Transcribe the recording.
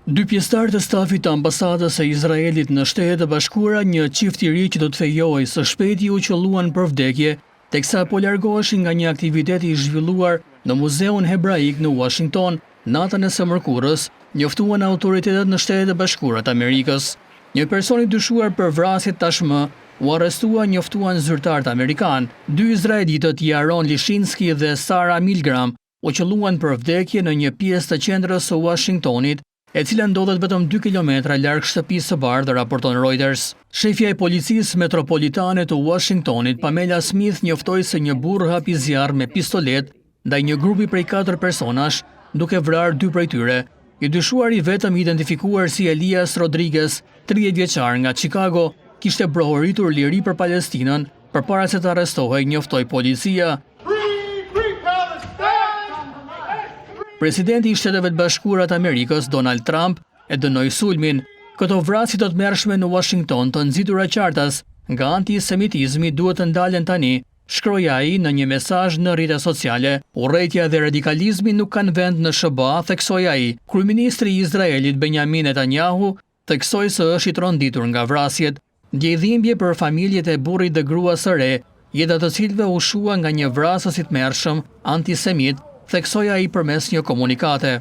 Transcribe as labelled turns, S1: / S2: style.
S1: Dy pjesëtar të stafit të ambasadës së Izraelit në Shtetet e Bashkuara, një çift i ri që do të fejojë së shpejti u qelluan për vdekje, teksa po largoheshin nga një aktivitet i zhvilluar në Muzeun Hebraik në Washington natën e së mërkurës, njoftuan autoritetet në Shtetet e Bashkuara të Amerikës. Një person i dyshuar për vrasjet tashmë u arrestua, njoftuan zyrtarët amerikan. Dy izraelitët, Yaron Lishinsky dhe Sarah Milgram, u qelluan për vdekje në një pjesë të qendrës së Washingtonit, e cila ndodhet vetëm 2 kilometra larg shtëpisë së bardhë, raporton Reuters. Shefja e policisë metropolitane të Washingtonit, Pamela Smith, njoftoi se një burr hapi zjarr me pistolet ndaj një grupi prej 4 personash, duke vrarë 2 prej tyre. I dyshuari, vetëm identifikuar si Elias Rodriguez, 30 vjeçar nga Chicago, kishte brohuritur liri për Palestinën përpara se të arrestohej, njoftoi policia. Presidenti i Shteteve të Bashkuara të Amerikës, Donald Trump, e dënoi sulmin. Këto vrasje të tmerrshme në Washington të nxitura qartas nga antisemitizmi duhet të ndalen tani, shkroi ai në një mesazh në rrjetet sociale. Urrëtia dhe radikalizmi nuk kanë vend në SBA, theksoi ai. Kryeministri i Izraelit Benjamin Netanyahu theksoi se është i tronditur nga vrasjet. Ndjedhimbje për familjet e burrit dhe gruas së re, jeta të cilëve u shua nga një vrasës i tmerrshëm antisemit, theksoi ai përmes një komunikate.